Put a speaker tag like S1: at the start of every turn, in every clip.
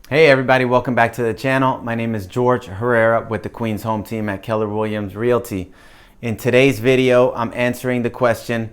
S1: Hey everybody, welcome back to the channel. My name is George Herrera with the Queens Home Team at Keller Williams Realty. In today's video, I'm answering the question,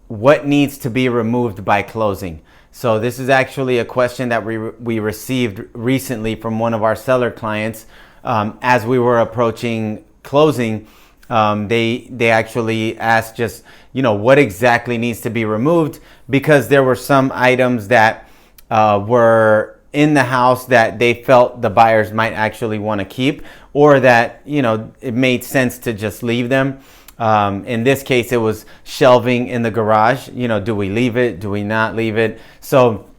S1: what needs to be removed by closing? So this is actually a question that we received recently from one of our seller clients. As we were approaching closing, they actually asked just, what exactly needs to be removed, because there were some items that were in the house that they felt the buyers might actually want to keep, or that it made sense to just leave them. In this case, it was shelving in the garage. Do we leave it? Do we not leave it? So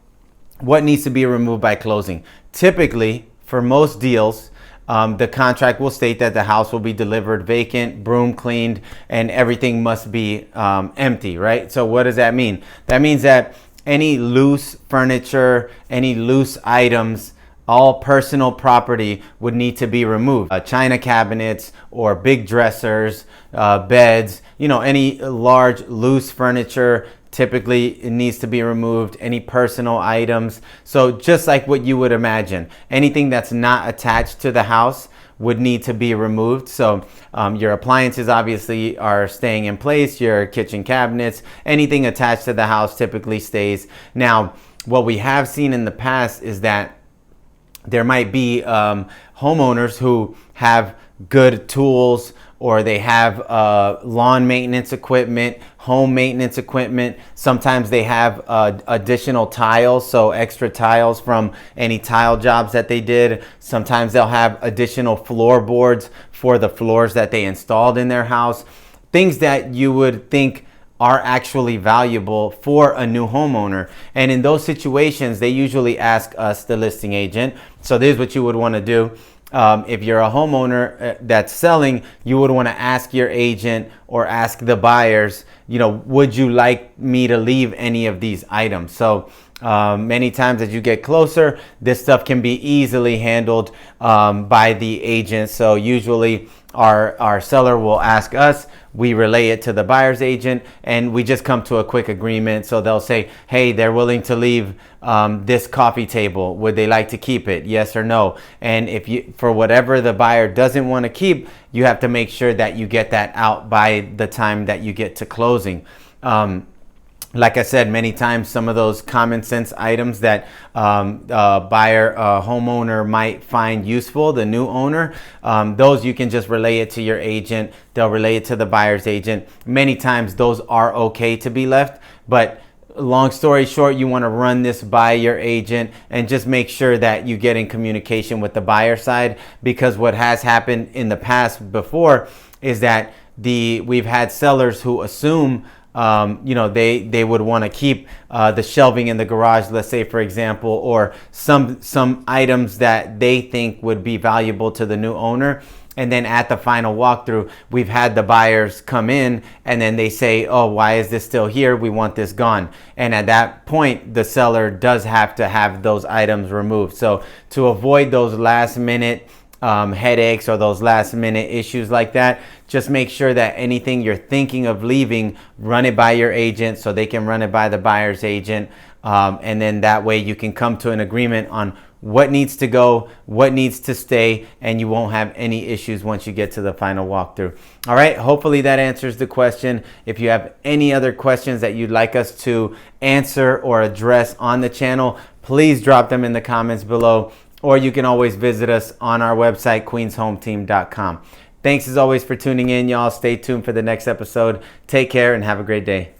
S1: what needs to be removed by closing? Typically, for most deals, the contract will state that the house will be delivered vacant, broom cleaned, and everything must be empty, right? So what does that mean? That means that any loose furniture, any loose items, all personal property would need to be removed. China cabinets or big dressers, beds, any large loose furniture, typically it needs to be removed. Any personal items. So just like what you would imagine, anything that's not attached to the house would need to be removed. So your appliances obviously are staying in place, your kitchen cabinets, anything attached to the house typically stays. Now, what we have seen in the past is that there might be homeowners who have good tools, or they have lawn maintenance equipment, home maintenance equipment. Sometimes they have additional tiles, so extra tiles from any tile jobs that they did. Sometimes they'll have additional floorboards for the floors that they installed in their house. Things that you would think are actually valuable for a new homeowner. And in those situations, they usually ask us, the listing agent. So this is what you would want to do. If you're a homeowner that's selling, you would want to ask your agent or ask the buyers, would you like me to leave any of these items? So many times as you get closer, this stuff can be easily handled by the agent. So usually our seller will ask us, we relay it to the buyer's agent, and we just come to a quick agreement. So they'll say, hey, they're willing to leave this coffee table. Would they like to keep it? Yes or no? And if you, for whatever the buyer doesn't want to keep, you have to make sure that you get that out by the time that you get to closing. Like I said, many times, some of those common sense items that buyer, homeowner might find useful, the new owner, those you can just relay it to your agent. They'll relay it to the buyer's agent. Many times those are okay to be left, but long story short, you want to run this by your agent and just make sure that you get in communication with the buyer side, because what has happened in the past before is that we've had sellers who assume they would want to keep the shelving in the garage, let's say, for example, or some items that they think would be valuable to the new owner. And then at the final walkthrough, we've had the buyers come in and then they say, oh, why is this still here? We want this gone. And at that point, the seller does have to have those items removed. So to avoid those last minute headaches or those last minute issues like that, just make sure that anything you're thinking of leaving, run it by your agent so they can run it by the buyer's agent. And then that way you can come to an agreement on what needs to go, what needs to stay, and you won't have any issues once you get to the final walkthrough. All right, hopefully that answers the question. If you have any other questions that you'd like us to answer or address on the channel, please drop them in the comments below, or you can always visit us on our website, queenshometeam.com. Thanks as always for tuning in, y'all. Stay tuned for the next episode. Take care and have a great day.